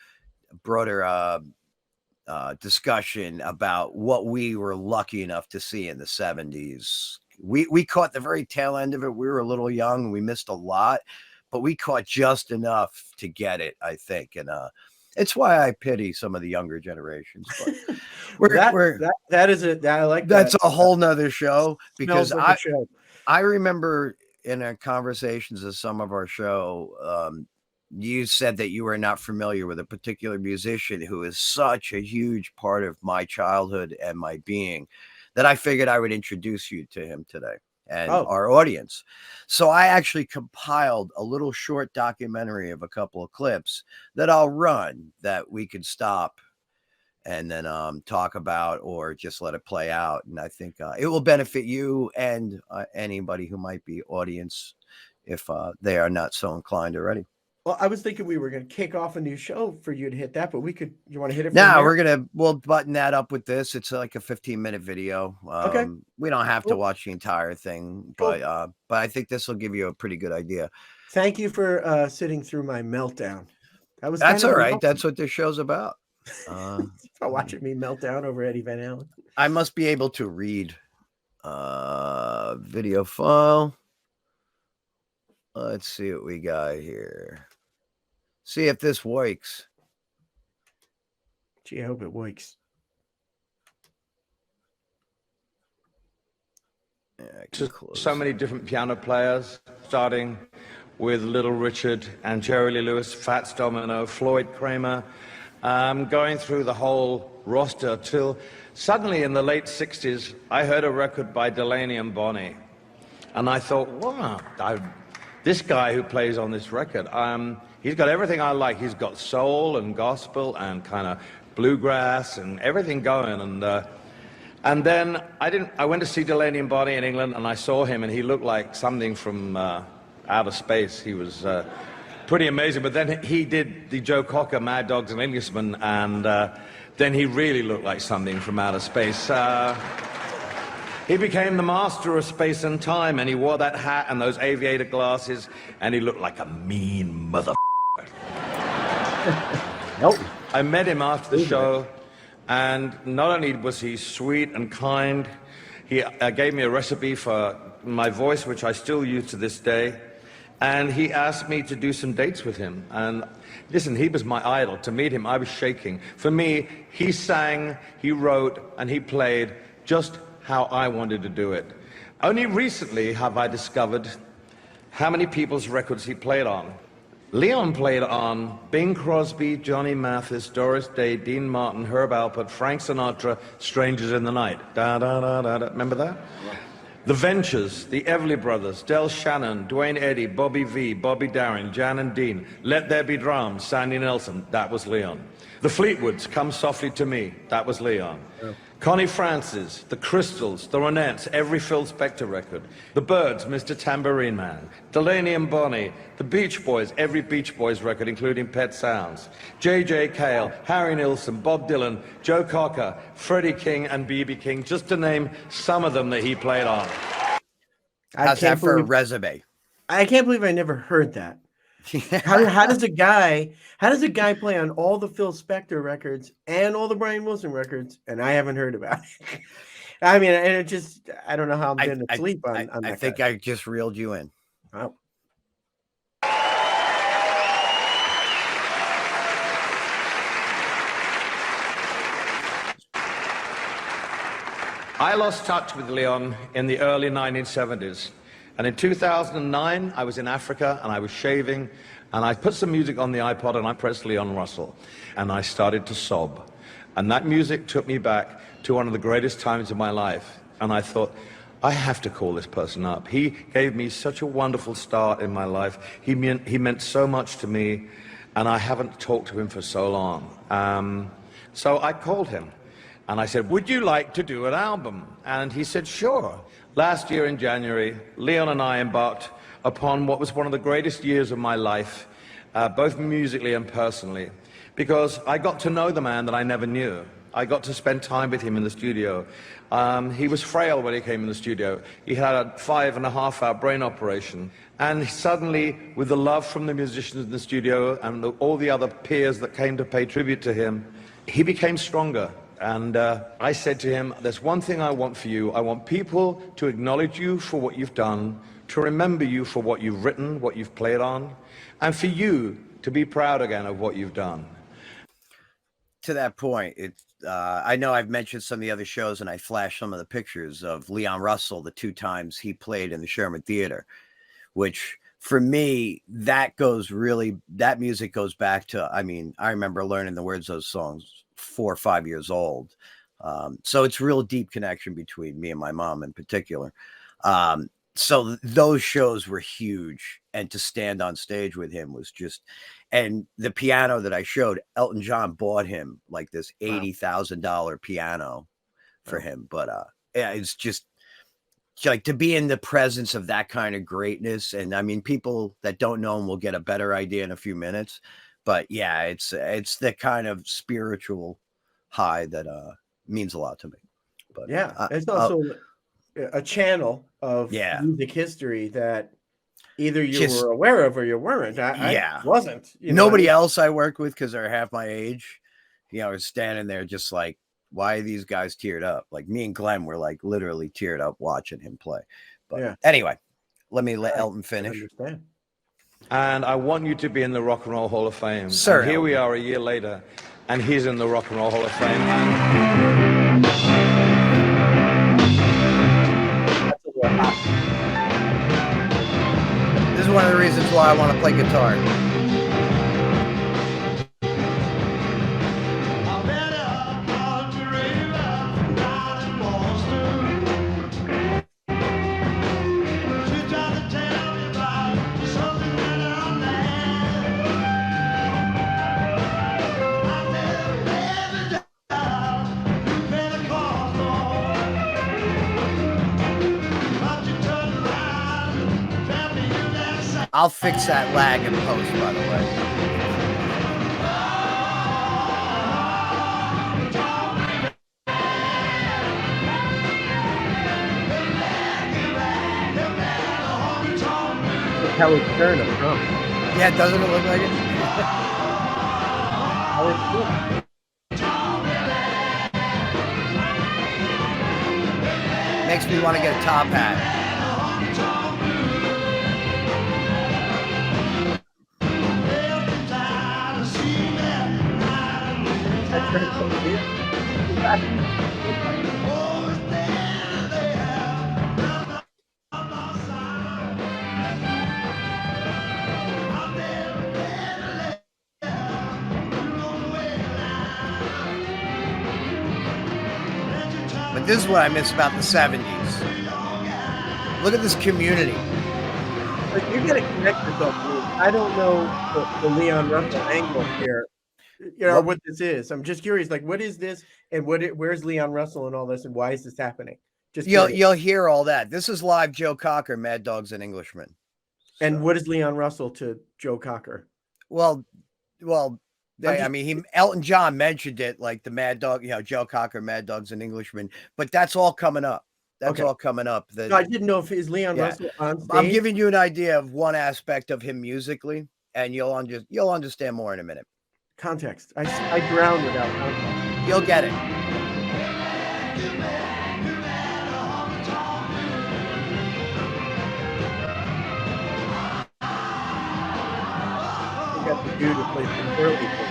discussion about what we were lucky enough to see in the 70s. We caught the very tail end of it. We were a little young. We missed a lot, but we caught just enough to get it, I think. And it's why I pity some of the younger generations. But I like that's a whole nother show, because I remember in our conversations of some of our show, you said that you were not familiar with a particular musician who is such a huge part of my childhood and my being, that I figured I would introduce you to him today and our audience. So I actually compiled a little short documentary of a couple of clips that I'll run that we could stop and then talk about, or just let it play out. And I think it will benefit you and anybody who might be audience if they are not so inclined already. Well, I was thinking we were going to kick off a new show for you to hit that, but you want to hit it? Now we'll button that up with this. It's like a 15-minute video. Okay. We don't have to Cool. watch the entire thing, Cool. but I think this will give you a pretty good idea. Thank you for sitting through my meltdown. That's all right. That's what this show's about. Watching me melt down over Eddie Van Halen. I must be able to read video file. Let's see what we got here. See if this works. Gee, I hope it works. Yeah, so many different piano players, starting with Little Richard and Jerry Lee Lewis, Fats Domino, Floyd Kramer, going through the whole roster till suddenly in the late 60s, I heard a record by Delaney and Bonnie. And I thought, wow, this guy who plays on this record, he's got everything I like. He's got soul and gospel and kind of bluegrass and everything going. And then I went to see Delaney and Bonnie in England, and I saw him, and he looked like something from outer space. He was pretty amazing. But then he did the Joe Cocker, Mad Dogs and Englishmen, and then he really looked like something from outer space. He became the master of space and time, and he wore that hat and those aviator glasses, and he looked like a mean mother. Nope. I met him after the show, and not only was he sweet and kind, he gave me a recipe for my voice, which I still use to this day, and he asked me to do some dates with him. And listen, he was my idol. To meet him, I was shaking. For me, he sang, he wrote, and he played just how I wanted to do it. Only recently have I discovered how many people's records he played on. Leon played on Bing Crosby, Johnny Mathis, Doris Day, Dean Martin, Herb Alpert, Frank Sinatra, Strangers in the Night. Da, da, da, da, da. Remember that? The Ventures, the Everly Brothers, Del Shannon, Dwayne Eddy, Bobby V, Bobby Darin, Jan and Dean, Let There Be Drums, Sandy Nelson, that was Leon. The Fleetwoods, Come Softly to Me, that was Leon. Yeah. Connie Francis, the Crystals, the Ronettes, every Phil Spector record. The Byrds, Mr. Tambourine Man. Delaney and Bonnie, the Beach Boys, every Beach Boys record, including Pet Sounds. J.J. Cale, Harry Nilsson, Bob Dylan, Joe Cocker, Freddie King, and B.B. King, just to name some of them that he played on. How's that for a resume? I can't believe I never heard that. How does a guy play on all the Phil Spector records and all the Brian Wilson records, and I haven't heard about it? I mean, and it just, I don't know how I'm been asleep on that. I think I just reeled you in. Wow. I lost touch with Leon in the early 1970s. And in 2009, I was in Africa, and I was shaving, and I put some music on the iPod, and I pressed Leon Russell, and I started to sob. And that music took me back to one of the greatest times of my life. And I thought, I have to call this person up. He gave me such a wonderful start in my life. He meant so much to me, and I haven't talked to him for so long. So I called him, and I said, would you like to do an album? And he said, sure. Last year in January, Leon and I embarked upon what was one of the greatest years of my life, both musically and personally, because I got to know the man that I never knew. I got to spend time with him in the studio. He was frail when he came in the studio. He had a 5.5-hour brain operation. And suddenly, with the love from the musicians in the studio and all the other peers that came to pay tribute to him, he became stronger. And I said to him, there's one thing I want for you. I want people to acknowledge you for what you've done, to remember you for what you've written, what you've played on, and for you to be proud again of what you've done. To that point, I know I've mentioned some of the other shows, and I flashed some of the pictures of Leon Russell, the 2 times he played in the Sherman Theater, which for me, that music goes back to, I mean, I remember learning the words of those songs 4 or 5 years old. So it's a real deep connection between me and my mom in particular. So those shows were huge, and to stand on stage with him was just, and the piano that I showed, Elton John bought him like this $80,000 piano for him. But yeah, it's just like to be in the presence of that kind of greatness. And I mean, people that don't know him will get a better idea in a few minutes. But yeah, it's the kind of spiritual high that means a lot to me. But yeah, it's also a channel of music history that either you were aware of or you weren't. I wasn't. Nobody else I worked with, because they're half my age, was standing there just like, why are these guys teared up? Like me and Glenn were like literally teared up watching him play. But anyway, let Elton finish. And I want you to be in the Rock and Roll Hall of Fame. Sir, and here we are a year later, and he's in the Rock and Roll Hall of Fame. This is one of the reasons why I want to play guitar. I'll fix that lag in post, by the way. Howard Stern up front. Yeah, doesn't it look like it? Howard Stern. Makes me want to get a top hat. But this is what I miss about the 70s. Look at this community. Like, you gotta connect yourself. I don't know the Leon Russell angle here. What this is. I'm just curious, like, what is this, and where's Leon Russell and all this, and why is this happening? Just you'll hear all that. This is live Joe Cocker, Mad Dogs and Englishmen. And what is Leon Russell to Joe Cocker? Well, I mean, Elton John mentioned it, like the Mad Dog, Joe Cocker, Mad Dogs and Englishmen, but that's all coming up. That's all coming up. No, I didn't know if is Leon Russell on stage. I'm giving you an idea of one aspect of him musically, and you'll understand more in a minute. Context. I drown without context. You'll get it. You got the dude who plays the early music.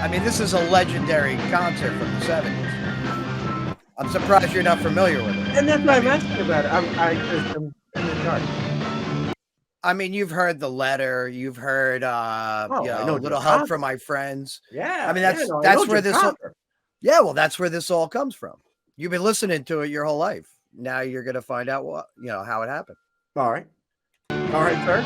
I mean, this is a legendary concert from the 70s. I'm surprised you're not familiar with it. And that's why I'm asking about it. I'm in the dark. I mean, you've heard The Letter. You've heard, Little Help from My Friends. Yeah. I mean, that's where this. Well, that's where this all comes from. You've been listening to it your whole life. Now you're going to find out how it happened. All right, sir.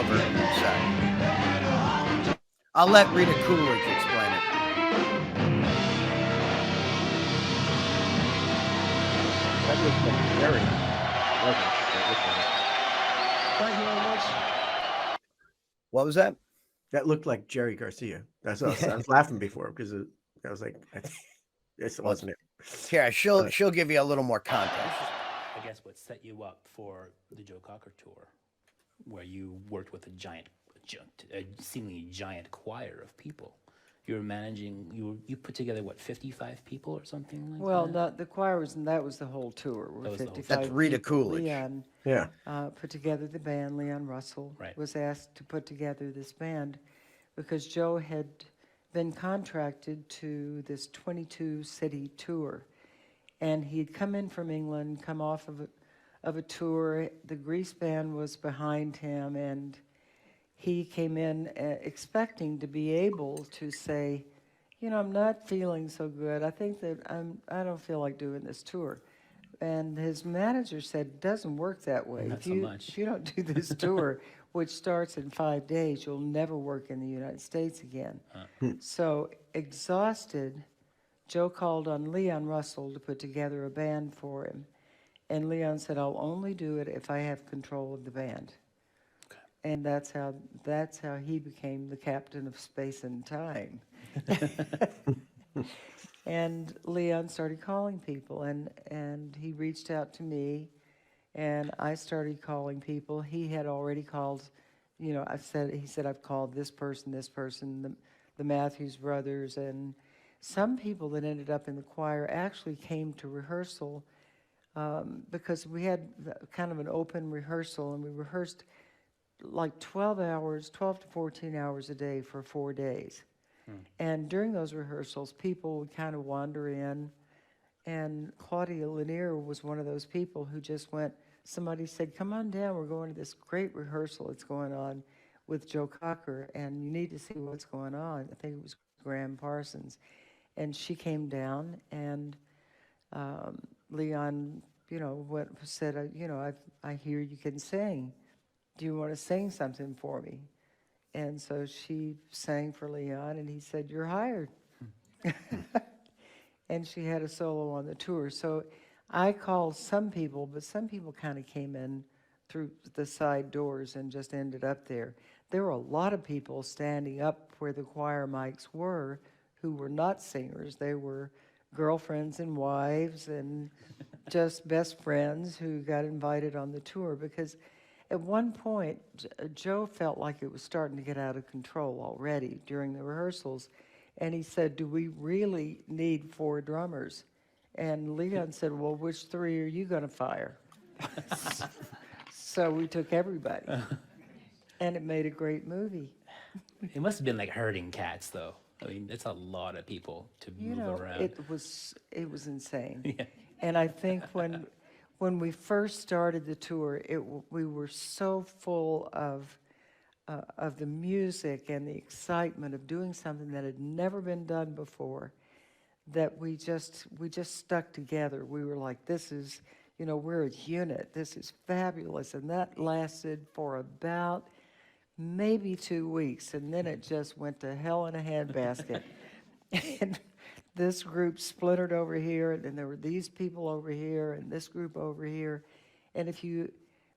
over in a second. I'll let Rita Coolidge explain it. That looks like very. What was that? That looked like Jerry Garcia. That's what I was laughing before because I was like, this wasn't it. Here, she'll give you a little more context. I guess what set you up for the Joe Cocker tour, where you worked with a seemingly giant choir of people. You were managing. You put together what, 55 people or something like Well, that? the choir that was the whole tour. That was the whole tour. That's Rita people. Coolidge. Leon Yeah. put together the band. Leon Russell Right. was asked to put together this band because Joe had been contracted to this 22-city tour. And he'd come in from England, come off of a tour. The Grease band was behind him, and he came in expecting to be able to say, I'm not feeling so good. I think that I don't feel like doing this tour. And his manager said, it doesn't work that way. Not so much. If you don't do this tour, which starts in 5 days, you'll never work in the United States again. So exhausted, Joe called on Leon Russell to put together a band for him. And Leon said, I'll only do it if I have control of the band. Okay. And that's how he became the captain of space and time. And Leon started calling people, and he reached out to me, and I started calling people. He had already called, he said, I've called this person, the Matthews brothers, and some people that ended up in the choir actually came to rehearsal because we had kind of an open rehearsal, and we rehearsed like 12 to 14 hours a day for 4 days. And during those rehearsals, people would kind of wander in, and Claudia Lanier was one of those people who just went, somebody said, come on down, we're going to this great rehearsal that's going on with Joe Cocker, and you need to see what's going on. I think it was Graham Parsons. And she came down, and Leon, said, I hear you can sing. Do you want to sing something for me? And so she sang for Leon, and he said, you're hired. And she had a solo on the tour. So I called some people, but some people kind of came in through the side doors and just ended up there. There were a lot of people standing up where the choir mics were who were not singers. They were girlfriends and wives and just best friends who got invited on the tour because at one point, Joe felt like it was starting to get out of control already during the rehearsals. And he said, do we really need 4 drummers? And Leon said, well, which 3 are you going to fire? So we took everybody. And it made a great movie. It must have been like herding cats, though. I mean, it's a lot of people to move around. It was insane. Yeah. And I think when we first started the tour, we were so full of the music and the excitement of doing something that had never been done before, that we just stuck together. We were like, this is, we're a unit. This is fabulous. And that lasted for about maybe 2 weeks, and then it just went to hell in a handbasket. And this group splintered over here, and then there were these people over here, and this group over here. And if you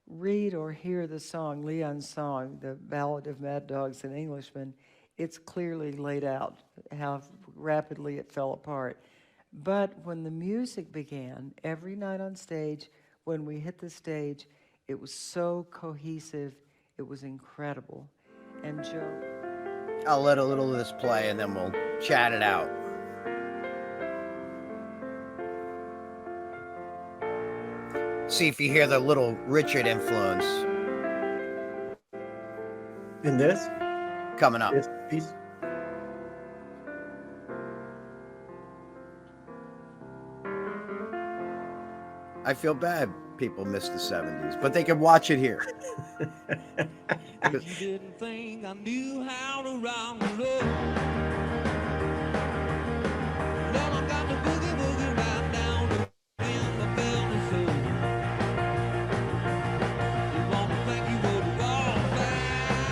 read or hear the song, Leon's song, the Ballad of Mad Dogs and Englishmen, it's clearly laid out how rapidly it fell apart. But when the music began, every night on stage, when we hit the stage, it was so cohesive. It was incredible. And Joe... I'll let a little of this play and then we'll chat it out. See if you hear the little Richard influence. In this? Coming up. This piece? I feel bad people missed the 70s, but they can watch it here. You didn't think I knew how to round the road. Well, I got the boogie woogie right down in the building soul. You wanna think you would walk back?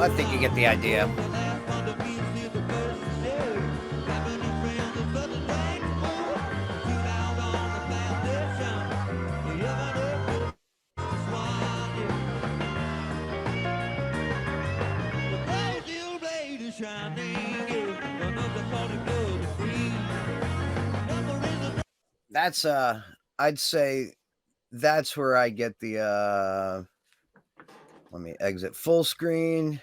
I think you get the idea. That's I'd say that's where I get the let me exit full screen,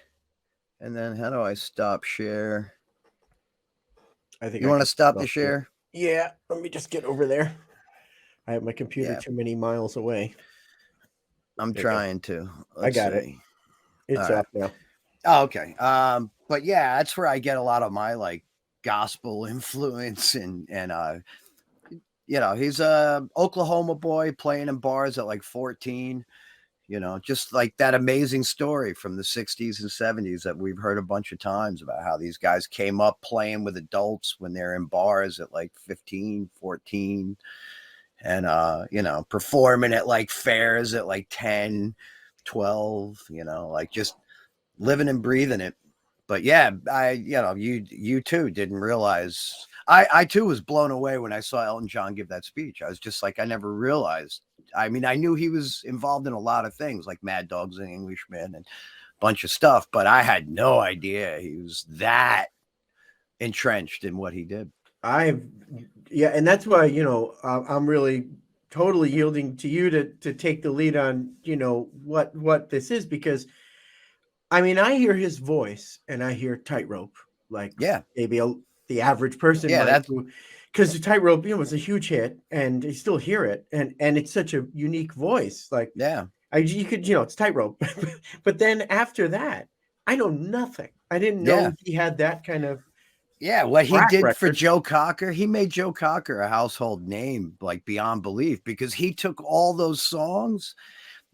and then how do I stop share? I think You want to stop the share? Yeah, let me just get over there. I have my computer Yeah. too many miles away. I'm There you go. trying to. I got it. It's All right. up now. Oh, okay. But yeah, that's where I get a lot of my like gospel influence and you know, he's a Oklahoma boy playing in bars at like 14, you know, just like that amazing story from the 60s and 70s that we've heard a bunch of times about how these guys came up playing with adults when they're in bars at like 15, 14 and you know, performing at like fairs at like 10, 12, you know, like just living and breathing it. But yeah, you too didn't realize. I too was blown away when I saw Elton John give that speech. I was just like, I never realized. I mean, I knew he was involved in a lot of things like Mad Dogs and Englishmen and a bunch of stuff, but I had no idea he was that entrenched in what he did. Yeah, and that's why, you know, I'm really totally yielding to you to take the lead on, you know, what this is, because I mean, I hear his voice and I hear Tightrope, like Yeah. maybe the average person Yeah, might, that's because the Tightrope, you know, was a huge hit, and you still hear it, and it's such a unique voice. Like, yeah. you could, you know, it's Tightrope, but then after that, I know nothing. I didn't know Yeah. he had that kind of. Yeah, what he track did for record. Joe Cocker, he made Joe Cocker a household name, like beyond belief, because he took all those songs,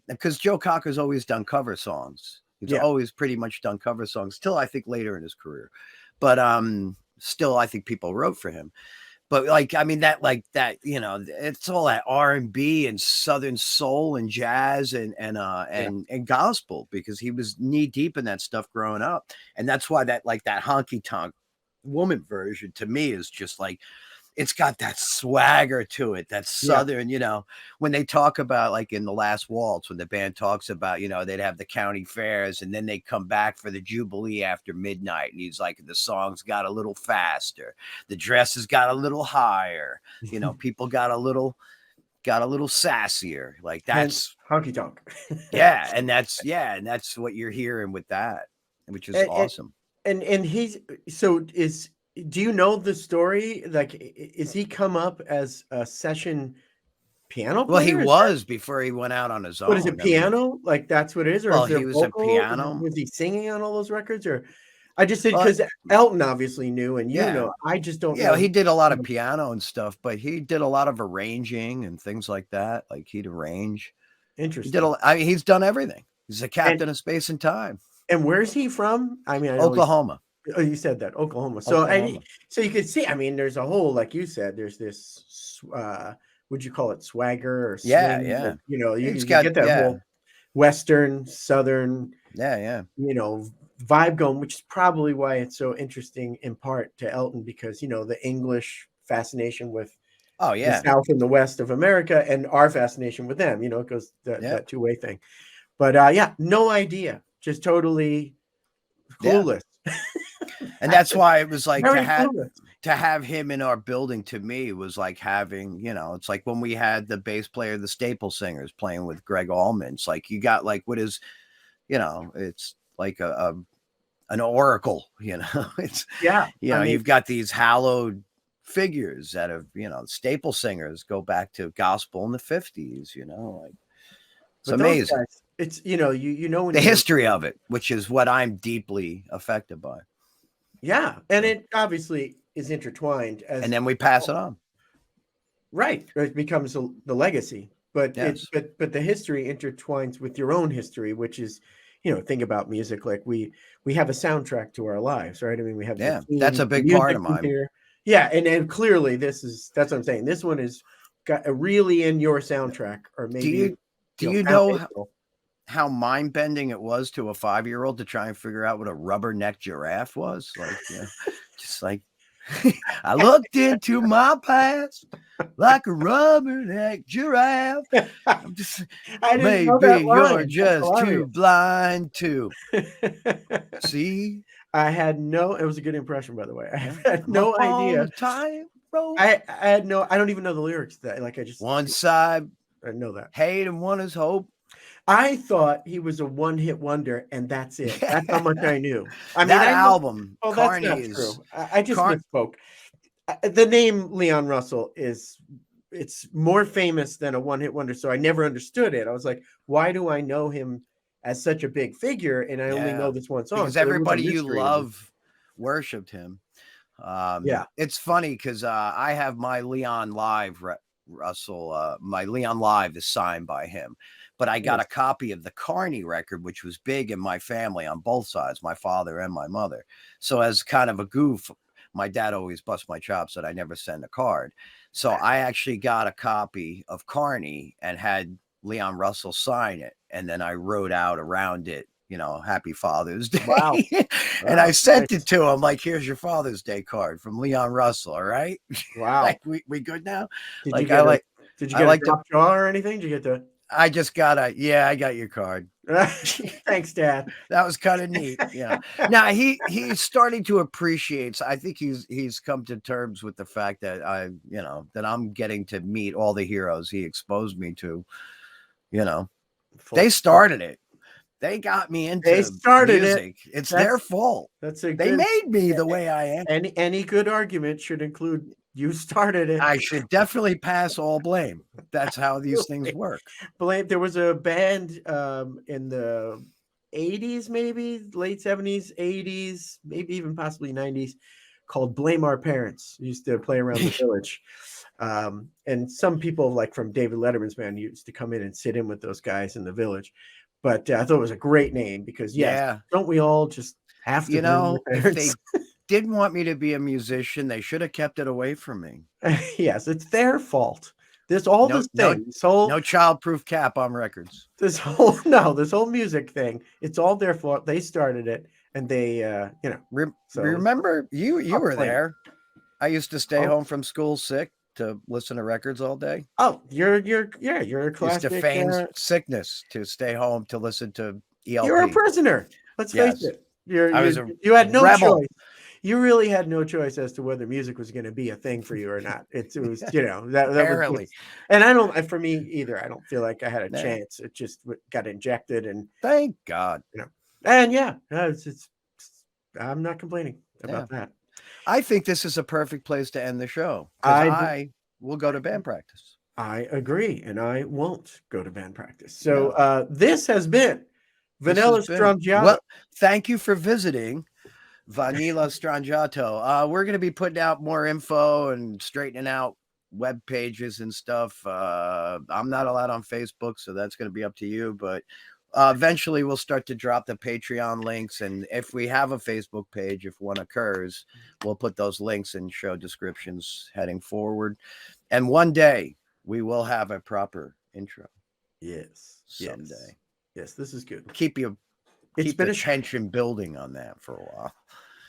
because Joe Cocker's always done cover songs. He's Yeah. always pretty much done cover songs till I think later in his career. But still I think people wrote for him. But like, I mean, that, you know, it's all that R&B and Southern soul and jazz and gospel, because he was knee deep in that stuff growing up. And that's why that, like, that honky tonk woman version to me is just like, it's got that swagger to it, that Southern, you know, when they talk about, like in The Last Waltz, when the band talks about, you know, they'd have the county fairs and then they come back for the Jubilee after midnight. And he's like, the songs got a little faster. The dresses got a little higher. You know, people got a little sassier. Like that's honky tonk. yeah. And that's what you're hearing with that, which is awesome. And do you know the story? Like, is he come up as a session piano player? Well, he was before he went out on his own. What is it, piano? Like, that's what it is? Or well, is there he was vocal? a piano. Was he singing on all those records? Or I just said, because Elton obviously knew, and you know, I just don't know. Yeah, he did a lot of piano and stuff, but he did a lot of arranging and things like that. Like he'd arrange. Interesting. I mean, he's done everything. He's a captain of space and time. And where's he from? I mean, Oklahoma. Oh, you said that, Oklahoma. So, so you could see. I mean, there's a whole, like you said, there's this. Would you call it swagger or swing? Yeah. Or, you know, you get that whole Western, Southern. Yeah. You know, vibe going, which is probably why it's so interesting in part to Elton, because you know the English fascination with the South and the West of America, and our fascination with them. You know, it goes that two-way thing. But no idea. Just totally clueless. And that's why it was like to have him in our building, to me, was like having, you know, it's like when we had the bass player, the Staple Singers, playing with Greg Allman. It's like you got like what is, you know, it's like an oracle, you know. It's you know, I mean, you've got these hallowed figures that have, you know, Staple Singers go back to gospel in the 50s, you know, like it's amazing. Guys, it's, you know, you know, when the history of it, which is what I'm deeply affected by. Yeah, and it obviously is intertwined, and then we pass it on. Right, it becomes the legacy, but but the history intertwines with your own history, which is, you know, think about music, like we have a soundtrack to our lives, right? I mean, we have that's a big part of mine. Here. Yeah, and clearly that's what I'm saying. This one is got really in your soundtrack, or maybe do you know how mind bending it was to a 5-year-old to try and figure out what a rubberneck giraffe was. Like, just like I looked into my past like a rubberneck giraffe. I'm just I didn't know that maybe line. you're That's just too hilarious. blind to see. I had no. It was a good impression, by the way. I had I'm no up on idea. the tightrope. I had no. I don't even know the lyrics. That like I just One side I know that. hate and one is hope. I thought he was a one-hit wonder, and that's it. That's how much I knew. I mean, That I know. album, Oh, that's Carney, not is true. I just Car- misspoke. The name Leon Russell it's more famous than a one-hit wonder, so I never understood it. I was like, why do I know him as such a big figure, and I only know this one song? because So there was a everybody you mystery to me. love worshipped him. Yeah. It's funny because I have my Leon Live Russell, my Leon Live is signed by him, but I got a copy of the Carney record, which was big in my family on both sides, my father and my mother. So as kind of a goof, my dad always bust my chops that I never send a card. So I actually got a copy of Carney and had Leon Russell sign it. And then I wrote out around it, Happy Father's Day. Wow. And I sent it to him like, here's your Father's Day card from Leon Russell. All right. Wow. Like we good now? Did Like you get did you get like a drop jaw or anything? Did you get the I just got I got your card. Thanks, Dad. That was kind of neat. Yeah. Now he's starting to appreciate. So I think he's come to terms with the fact that that I'm getting to meet all the heroes he exposed me to. They started it. They got me into music. It's their fault. They made me the way I am. Any good argument should include you started it. I should definitely pass all blame. That's how these things work. Blame. There was a band in the 80s, maybe late 70s, 80s, maybe even possibly 90s, called Blame Our Parents. Used to play around the village. And some people like from David Letterman's band used to come in and sit in with those guys in the village. But I thought it was a great name because don't we all just have to blame our parents? If they didn't want me to be a musician, they should have kept it away from me. Yes, it's their fault. This whole no child-proof cap on records. This whole music thing, it's all their fault. They started it, and they remember you were there. I used to stay home from school sick to listen to records all day. Oh, you're a classic. Used to feign sickness to stay home to listen to ELP. You're a prisoner. Let's face it. You had no choice. You really had no choice as to whether music was going to be a thing for you or not. It was, that Apparently. was, and for me either. I don't feel like I had a chance. It just got injected, and thank God. And I'm not complaining about that. I think this is a perfect place to end the show. I will go to band practice. I agree, and I won't go to band practice. So this has been Vanilla Strangiato. Well, thank you for visiting Vanilla Strangiato. We're going to be putting out more info and straightening out web pages and stuff. I'm not allowed on Facebook, so that's going to be up to you. But eventually we'll start to drop the Patreon links. And if we have a Facebook page, if one occurs, we'll put those links in show descriptions heading forward. And one day we will have a proper intro. Yes. Someday. Yes, this is good. Keep the tension building on that for a while.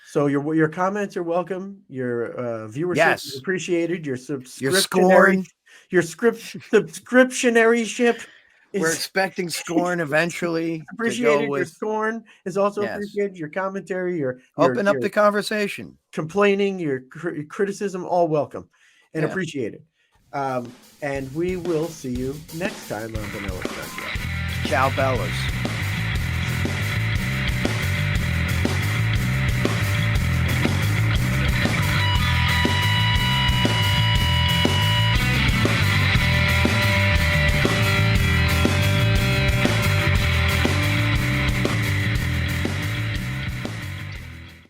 So your comments are welcome. Your viewership is appreciated. Your subscriptionary ship. We're expecting scorn eventually. Appreciated. Your scorn is also appreciated. Your commentary, your open up the conversation. Complaining, your criticism, all welcome and appreciated. And we will see you next time on Vanilla Strangiato. Ciao, Bellas.